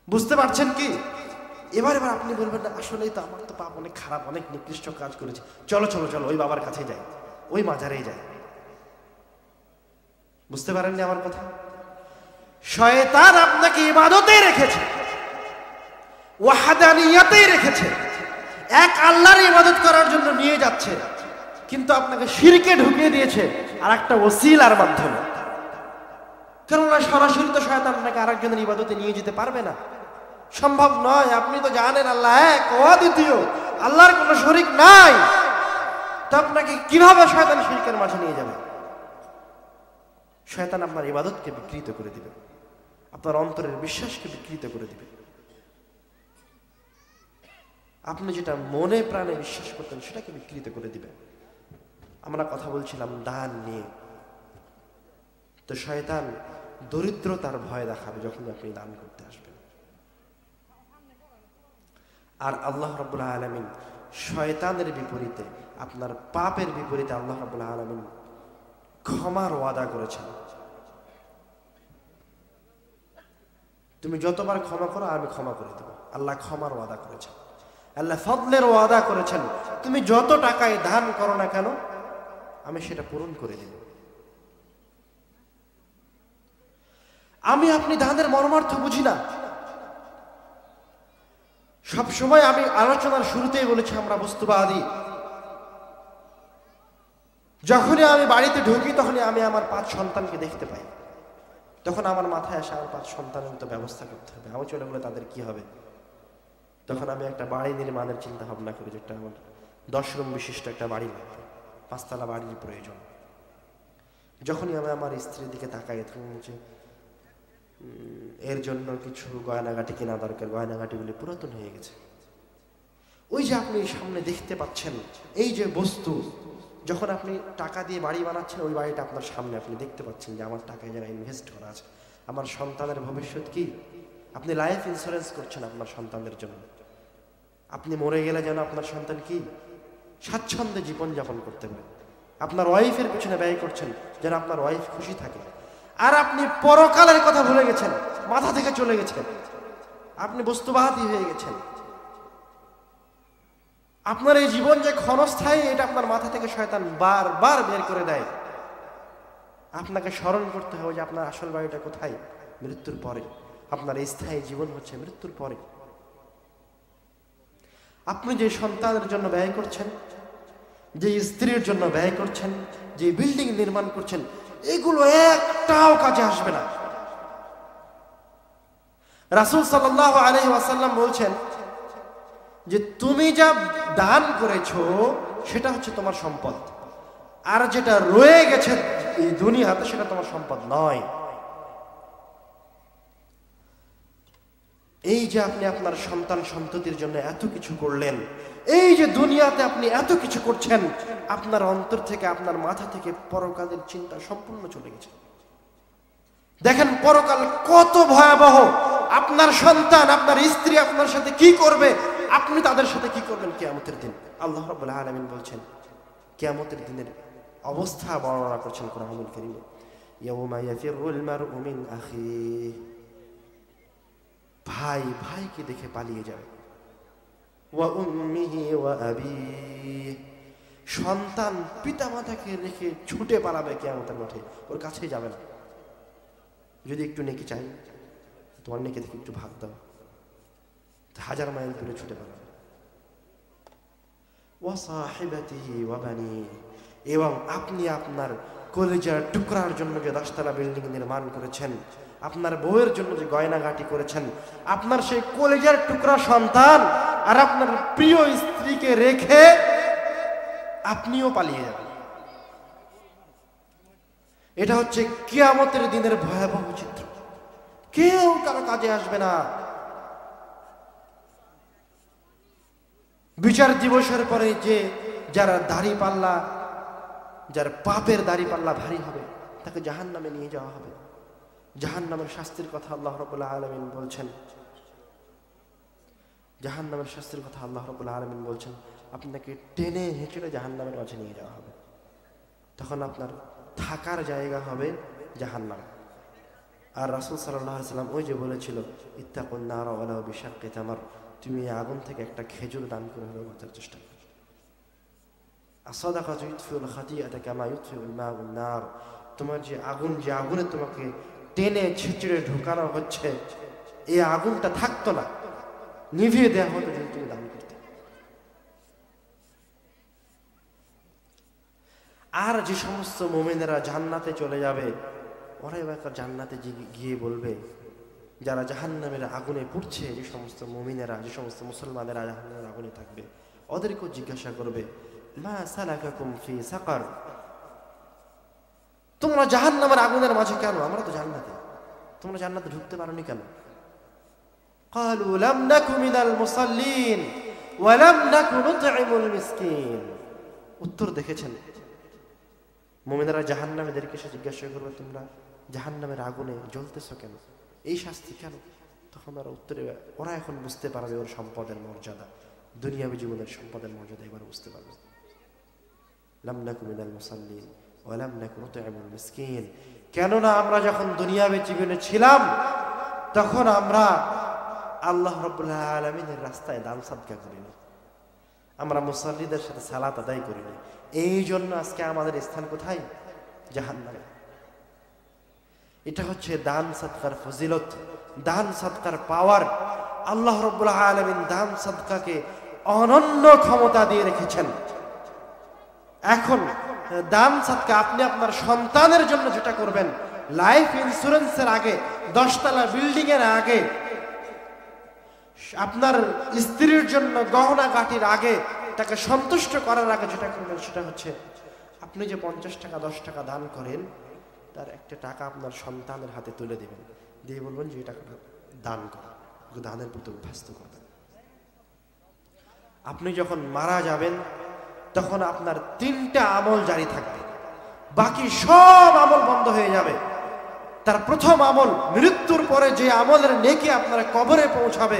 A: বুঝতে পারছেন কি? এবার আপনি বলবেন না আসলেই তো আমার তো পাপ অনেক খারাপ, অনেক নিকৃষ্ট কাজ করেছে, চলো চলো চলো ওই বাবার কাছে যাই, ওই মাজারেই যাই। বুঝতে পারেননি আমার কথা? শয়তান আপনাকে ইবাদতে রেখেছে, ওয়াহদানিয়াতেই রেখেছে, এক আল্লাহর ইবাদত করার জন্য নিয়ে যাচ্ছে, কিন্তু আপনাকে শিরকে ঢুকিয়ে দিয়েছে আর একটা ওসিলার মাধ্যমে। কেননা সরাসরি তো শয়তান আপনাকে আরেকজনের ইবাদতে নিয়ে যেতে পারবে না, সম্ভব নয়। আপনি তো জানেন আল্লাহ এক, অদ্বিতীয়, আল্লাহর কোনো শরীক নাই, তো আপনাকে কিভাবে শয়তান শিরকের মাঝে নিয়ে যাবে? শয়তান আপনার ইবাদতকে বিকৃত করে দিবে, আপনার অন্তরের বিশ্বাসকে বিকৃত করে দিবে। আপনি যেটা মনে প্রাণে বিশ্বাস করতেন সেটাকে বিকৃত করে দিবে। আমরা কথা বলছিলাম দান নিয়ে, তো শয়তান দরিদ্রতার ভয় দেখাবে যখন আপনি দান করতে আসবেন। আর আল্লাহ রাব্বুল আলামিন শয়তানের বিপরীতে, আপনার পাপের বিপরীতে আল্লাহ রাব্বুল আলামিন ক্ষমার ওয়াদা করেছেন। তুমি যতবার ক্ষমা করো আমি ক্ষমা করে দেব। আল্লাহ ক্ষমার ওয়াদা করেছেন, আল্লাহ ফদলের ওয়াদা করেছেন। তুমি যত টাকায় দান করো না কেন আমি সেটা পূরণ করে দেব। আমি আপনি দানের মর্মার্থ বুঝি না। সব সময় আমি আলোচনার শুরুতেই বলেছি আমরা বস্তুবাদী। যখনই আমি বাড়িতে ঢুকি তখনই আমি আমার 5 সন্তানকে দেখতে পাই, তখন আমার মাথায় আসে আমার 5 সন্তানের তো ব্যবস্থা করতে হবে, আমি চলে গেলে তাদের কি হবে। তখন আমি একটা বাড়ি নির্মাণের চিন্তা ভাবনা করি, যেটা আমার 10 রুম বিশিষ্ট একটা বাড়ি লাগবে, 5 তলা বাড়ির প্রয়োজন। যখনই আমি আমার স্ত্রীর দিকে তাকাই তখন হচ্ছে এর জন্য কিছু গয়নাগাটি কেনা দরকার, গয়নাগাটিগুলি পুরাতন হয়ে গেছে। ওই যে আপনি সামনে দেখতে পাচ্ছেন এই যে বস্তু, যখন আপনি টাকা দিয়ে বাড়ি বানাচ্ছেন ওই বাড়িটা আপনার সামনে, আপনি দেখতে পাচ্ছেন যে আমার টাকা যারা ইনভেস্ট করা আছে, আমার সন্তানের ভবিষ্যৎ কি। আপনি লাইফ ইন্স্যুরেন্স করছেন আপনার সন্তানদের জন্য। আপনি মরে গেলে যেন আপনার সন্তান কি স্বাচ্ছন্দ্যে জীবনযাপন করতে পারে। আপনার ওয়াইফের পিছনে ব্যয় করছেন যেন আপনার ওয়াইফ খুশি থাকে। আর আপনি পরকালের কথা ভুলে গেছেন, মাথা থেকে চলে গেছেন, আপনি বস্তুবাদী হয়ে গেছেন। আপনার এই জীবন যে ক্ষণস্থায়ী এটা আপনার মাথা থেকে শয়তান বারবার বের করে দেয়। আপনাকে স্মরণ করতে হবে যে আপনার আসল বাড়িটা কোথায়, মৃত্যুর পরে। আপনার এই স্থায়ী জীবন হচ্ছে মৃত্যুর পরে। আপনি যে সন্তানের জন্য ব্যয় করছেন, যে স্ত্রীর জন্য ব্যয় করছেন, যে বিল্ডিং নির্মাণ করছেন, এগুলো একটাও কাজে আসবে না। রাসূল সাল্লাল্লাহু আলাইহি ওয়াসাল্লাম বলছেন যে তুমি যা দান করেছো সেটা হচ্ছে তোমার সম্পদ, আর যেটা রয়ে গেছে এই দুনিয়াতে সেটা তোমার সম্পদ নয়। এই যে আপনি আপনার সন্তান সন্ততির জন্য এত কিছু করলেন, এই যে দুনিয়াতে আপনি এত কিছু করছেন, আপনার অন্তর থেকে, আপনার মাথা থেকে পরকালের চিন্তা সম্পূর্ণ চলে গেছে। দেখেন পরকাল কত ভয়াবহ। আপনার সন্তান, আপনার স্ত্রী আপনার সাথে কি করবে, আপনি তাদের সাথে কি করবেন কিয়ামতের দিন। আল্লাহ রাব্বুল আলামিন বলছেন কিয়ামতের দিনের অবস্থা বর্ণনা করছেন কোরআনুল কারীমে, ইয়াউমা ইয়াফিরুল মারউ মিন আখিহি, ভাই ভাইকে দেখে পালিয়ে যাবে, ওয়া উম্মিহি ওয়া আবিহি, সন্তান পিতামাতাকে রেখে ছুটে পালাবে কিয়ামতের মাঠে, ওর কাছেই যাবে না। যদি একটু নেকি চাই, তোমার নেকি থেকে একটু ভাগ দাও, হাজার মাইল দূরে ছুটে পালাবে। ওয়া সাহিবাতিহি ওয়া বানিহি, এবং আপনি আপনার কলিজার টুকরার জন্য যে 10 তলা বিল্ডিং নির্মাণ করেছেন, আপনার বউয়ের জন্য যে গয়নাগাটি করেছেন, আপনার সেই কলিজার টুকরা সন্তান আর আপনার প্রিয় স্ত্রীকে রেখে আপনিও পালিয়ে যাবেন। এটা হচ্ছে কিয়ামতের দিনের ভয়াবহ চিত্র। কেউ কারো কাজে আসবে না। বিচার দিবসের পরে যে যারা দাড়ি পাল্লা, যার পাপের দাড়ি পাল্লা ভারী হবে, তাকে জাহান্নামে নিয়ে যাওয়া হবে। জাহান্নামের শাস্তির কথা আল্লাহ রাব্বুল আলামিন বলছেন, জাহান্নামের শাস্তির কথা আল্লাহ রাব্বুল আলামিন বলছেন, আপনাকে টেনে হেঁচড়ে জাহান্নামের মাঝে নিয়ে যাওয়া হবে। তখন আপনার থাকার জায়গা হবে জাহান্নাম। আর রাসূল সাল্লাল্লাহু আলাইহি ওয়াসাল্লাম ওই যে বলেছিল, ইত্তাকুন নার ওয়ালাউ বিশাক্কি তামার, তুমি এই আগুন থেকে একটা খেজুর দান করে হলেও বাঁচার চেষ্টা করো। আস-সাদাকাতু ইউতফিউল খাতিআতা কামা ইউতফিউল মাউন নার, তোমার যে আগুন, যে আগুনে তোমাকে টেনে ছিঁচড়ে ঢোকানো হচ্ছে, এই আগুনটা থাকতো না, নিভিয়ে দেওয়া হতো যদি তুমি দান করতে। আর যে সমস্ত মুমিনেরা জান্নাতে চলে যাবে, ওরা এবার জান্নাতে গিয়ে বলবে, যারা জাহান্নামের আগুনে পুড়ছে, যে সমস্ত মুমিনেরা, যে সমস্ত মুসলমানেরা জাহান্নামের আগুনে থাকবে, ওদেরকেও জিজ্ঞাসা করবে, মা সালাকাকুম ফি সাকার, তোমরা জাহান্নামের আগুনের মাঝে কেন? আমরা তো জান্নাতে, তোমরা জান্নাতে ঢুকতে পারোনি কেন? ক্বালু লাম নাকু মিনাল মুসাল্লিন ওয়া লাম নাকু নুতঈমুল মিসকিন। উত্তর দেখেছেন, মুমিনেরা জাহান্নামীদেরকে এসে জিজ্ঞাসা করবে, তোমরা জাহান্নামের আগুনে জ্বলতেছো কেন, এই শাস্তি কেন? তখন ওরা উত্তরে, ওরা এখন বুঝতে পারবে ওর সম্পদের মর্যাদা, দুনিয়াবী জীবনের সম্পদের মর্যাদা এবার বুঝতে পারবে। লাম নাকু মিনাল মুসাল্লিন ওয়া লাম নাকু নুতঈমুল মিসকিন, কেননা আমরা যখন দুনিয়াবী জীবনে ছিলাম, তখন আমরা আল্লাহ রাব্বুল আলামিনের রাস্তায় দান সাদকা করিনি, আমরা মুসাল্লিদের সাথে সালাত আদায় করিনি। এই জন্য আজকে আমাদের স্থান কোথায়? জাহান্নামে। এটা হচ্ছে দান সাদকার ফজিলত, দান সাদকার পাওয়ার। আল্লাহ রাব্বুল আলামিন দান সাদকাকে অনন্য ক্ষমতা দিয়ে রেখেছেন। এখন দান সাদকা আপনি আপনার সন্তানের জন্য যেটা করবেন, লাইফ ইন্স্যুরেন্সের আগে, 10 তলা বিল্ডিং এর আগে, আপনার স্ত্রীর জন্য গহনা গাটির আগে, তাকে সন্তুষ্ট করার আগে যেটা করবেন, সেটা হচ্ছে আপনি যে 50 টাকা 10 টাকা দান করেন, তার একটা টাকা আপনার সন্তানের হাতে তুলে দেবেন, দিয়ে বলবেন যে এই টাকাটা দান করো, দানের প্রতি অভ্যস্ত করবেন। আপনি যখন মারা যাবেন, তখন আপনার 3টা আমল জারি থাকবে, বাকি সব আমল বন্ধ হয়ে যাবে। তার প্রথম আমল, মৃত্যুর পরে যে আমলের নেকি আপনার কবরে পৌঁছাবে,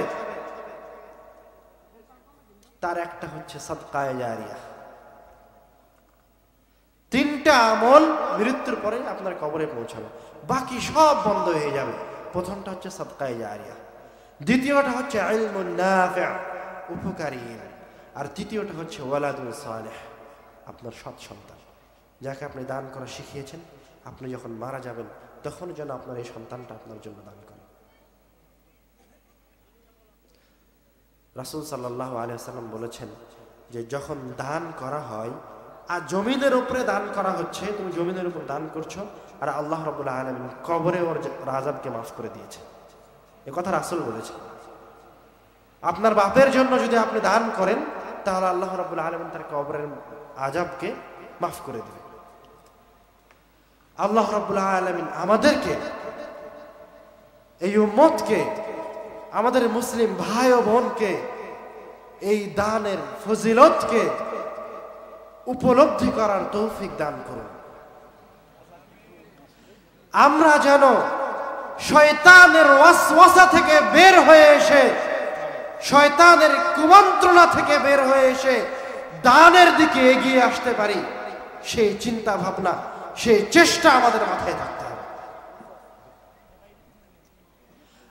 A: তার একটা হচ্ছে সাদকায়ে জারিয়া। 3টা আমল মৃত্যুর পরে আপনার কবরে পৌঁছাবে, বাকি সব বন্ধ হয়ে যাবে। প্রথমটা হচ্ছে সাদকায়ে জারিয়া, দ্বিতীয়টা হচ্ছে ইলমুন নাফি', উপকারী, আর তৃতীয়টা হচ্ছে ওয়ালাদুন সালেহ, আপনার সৎ সন্তান, যাকে আপনি দান করা শিখিয়েছেন। আপনি যখন মারা যাবেন, তখন যেন আপনার এই সন্তানটা আপনার জন্য দান করে। রাসূল সাল্লাল্লাহু আলাইহি ওয়াসাল্লাম বলেছেন যে যখন দান করা হয়, আর জমিনের উপরে দান করা হচ্ছে, তুমি জমিনের উপর দান করছো, আর আল্লাহ রাব্বুল আলামিন কবরে ওর আযাবকে মাফ করে দিয়েছে, এ কথা রাসূল বলেছেন। আপনার বাপের জন্য যদি আপনি দান করেন, তাহলে আল্লাহ রাব্বুল আলামিন তার কবরের আযাবকে মাফ করে দিবেন। আল্লাহ রাব্বুল আলামিন আমাদেরকে, এই উম্মতকে আমাদের মুসলিম ভাই ও বোনকে এই দানের ফজিলতকে উপলব্ধি করার তৌফিক দান করুন। আমরা যেন শয়তানের ওয়াসওয়াসা থেকে বের হয়ে এসে, শয়তানের কুমন্ত্রণা থেকে বের হয়ে এসে দানের দিকে এগিয়ে আসতে পারি, সেই চিন্তা ভাবনা, সেই চেষ্টা আমাদের মাথায় থাকতে হবে।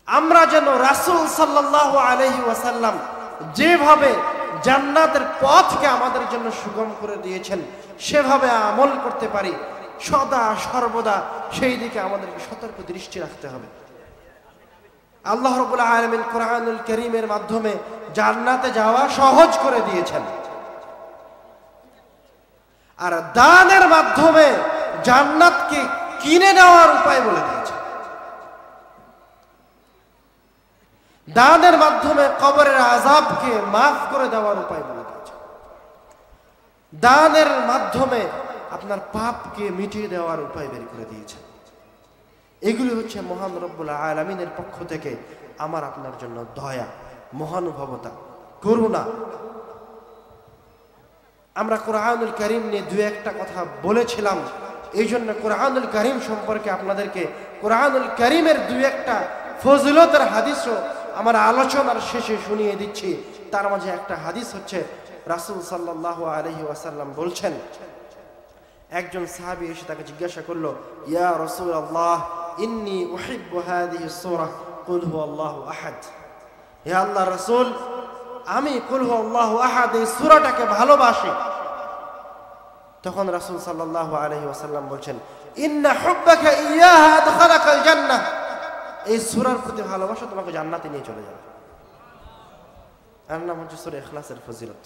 A: আমরা যেন রাসূল সাল্লাল্লাহু আলাইহি ওয়াসাল্লাম যেভাবে জান্নাতের পথকে আমাদের জন্য সুগম করে দিয়েছেন সেভাবে আমল করতে পারি, সদা সর্বদা সেই দিকে আমাদেরকে সতর্ক দৃষ্টি রাখতে হবে। আল্লাহ রাব্বুল আলামিন কোরআনুল কারীমের মাধ্যমে জান্নাতে যাওয়া সহজ করে দিয়েছেন, আর দানের মাধ্যমে জান্নাতকে কিনে নেওয়ার উপায় বলে দিয়েছেন। দানের মাধ্যমে কবরের আযাবকে মাফ করে দেওয়ার উপায় বলে দিয়েছেন। দানের মাধ্যমে আপনার পাপকে মিটিয়ে দেওয়ার উপায় বের করে দিয়েছেন। এগুলি হচ্ছে মহান রব্বুল আলামিনের পক্ষ থেকে আমার আপনার জন্য দয়া, মহানুভবতা, করুণা। আমরা কোরআনুল কারীম নিয়ে দু একটা কথা বলেছিলাম, এই জন্য কোরআনুল কারীম সম্পর্কে আপনাদেরকে কোরআনুল কারীমের দু একটা ফজিলতের হাদিসও আমার আলোচনার শেষে শুনিয়ে দিচ্ছি। তার মাঝে একটা হাদিস হচ্ছে, রাসূল সাল্লাল্লাহু আলাইহি ওয়াসাল্লাম বলছেন, একজন সাহাবী এসে তাকে জিজ্ঞাসা করলো, ইয়া রাসূলুল্লাহ ইন্নী উহিব্বু হাযিহি সূরা কুল হুয়াল্লাহু আহাদ। হে আল্লাহর রাসূল, আমি কুল হুয়াল্লাহু আহাদ এই সূরাটাকে ভালোবাসি। তখন রাসূল সাল্লাল্লাহু আলাইহি ওয়াসাল্লাম বলছেন, ইন্না হুব্বাকা ইয়াহা আদখালাকাল জান্নাহ। এই সূরার প্রতি ভালোবাসা তোমাকে জান্নাতে নিয়ে চলে যাবে। এর নাম হচ্ছে সূরা ইখলাসের ফজিলত।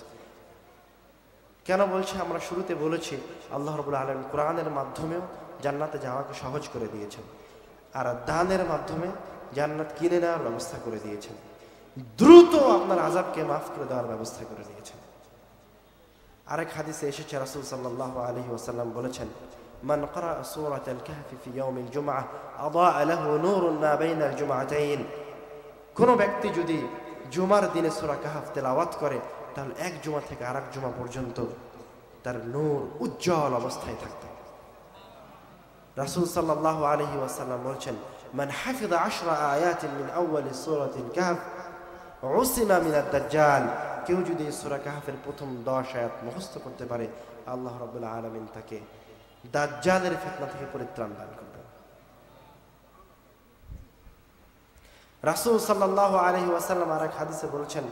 A: কেন বলছি? আমরা শুরুতে বলেছি আল্লাহ রাব্বুল আলামিন কোরআনের মাধ্যমেও জান্নাতে যাওয়াকে সহজ করে দিয়েছেন, আর দানের মাধ্যমে জান্নাত কিনে নেওয়ার ব্যবস্থা করে দিয়েছেন, দ্রুত আপনার আযাবকে মাফ করে দেওয়ার ব্যবস্থা করে দিয়েছেন। আরেক হাদিসে এসেছে, রাসূল সাল্লাল্লাহু আলাইহি ওয়াসাল্লাম বলেছেন, মান ক্বারা সূরাতাল কাহফি ফি ইয়াউমিল জুমআহ আদাআ লাহু নূরুন মা বাইনাল জুমআতাইন। কোন ব্যক্তি যদি জুমার দিনে সূরা কাহফ তেলাওয়াত করে, তাহলে এক জুমা থেকে আরেক জুমা পর্যন্ত তার নূর উজ্জ্বল অবস্থায় থাকবে। রাসূল সাল্লাল্লাহু আলাইহি ওয়াসাল্লাম বলেছেন, মান হাফিযা 10 আয়াতিন মিন আউয়ালি সূরাতিল কাহফ উসিমা মিনাদ দাজ্জাল। কেউ যদি সূরা কাহফের প্রথম 10 আয়াত মুখস্থ করতে পারে, আল্লাহ রাব্বুল আলামিন তাকে দাজ্জালের ফিতনা থেকে পরিত্রাণ দান করবেন। রাসূল সাল্লাল্লাহু আলাইহি ওয়াসাল্লাম আরেক হাদিসে বলেছেন,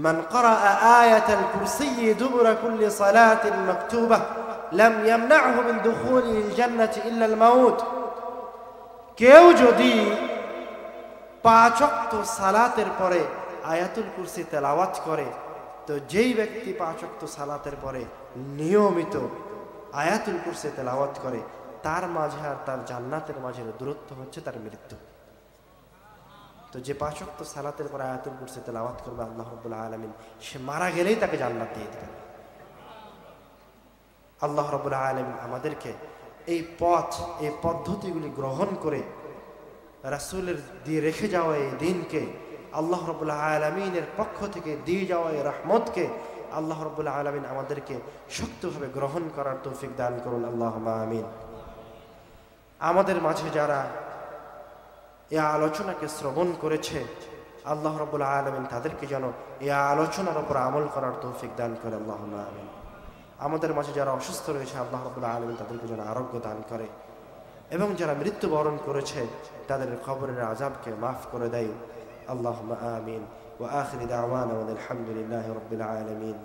A: মান ক্বারা আয়াতাল কুরসিয়্যি দুবুরা কুল্লি সালাতিন মাকতুবাহ লাম ইয়ামনাহু মিন দুখুলিল জান্নাতি ইল্লা আল মাউত। কেউ যদি 5 ওয়াক্ত সালাতের পরে আয়াতুল কুরসি তেলাওয়াত করে, তো যেই ব্যক্তি 5 ওয়াক্ত সালাতের পরে নিয়মিত আয়াতুল কুরসি তেলাওয়াত করে, তার মাঝে আর তার জান্নাতের মাঝে দূরত্ব হচ্ছে তার মৃত্যু। তো যে 5 ওয়াক্ত সালাতের পরে আয়াতুল কুরসি তেলাওয়াত করবে, আল্লাহ রাব্বুল আলামিন সে মারা গেলেই তাকে জান্নাত দিয়ে দিবেন। আল্লাহ রাব্বুল আলামিন আমাদেরকে এই পথ, এই পদ্ধতিগুলি গ্রহণ করে রাসূলের দিয়ে রেখে যাওয়া এই দিনকে, আল্লাহ রাব্বুল আলামিনের পক্ষ থেকে দিয়ে যাওয়া এই রহমতকে আল্লাহ রাব্বুল আলামিন আমাদেরকে শক্তভাবে গ্রহণ করার তৌফিক দান করুন, আল্লাহুম্মা আমিন। আমাদের মাঝে যারা এই আলোচনাকে শ্রবণ করেছে, আল্লাহ রাব্বুল আলামিন তাদেরকে যেন এই আলোচনার উপর আমল করার তৌফিক দান করে, আল্লাহুম্মা আমিন। আমাদের মাঝে যারা অসুস্থ রয়েছে, আল্লাহ রাব্বুল আলামিন তাদেরকে যেন আরোগ্য দান করে, এবং যারা মৃত্যুবরণ করেছে তাদের কবরের আযাবকে মাফ করে দেয়, আল্লাহুম্মা আমিন। ওয়া আখিরু দাওয়ানা আলহামদুলিল্লাহি রাব্বিল আলামিন।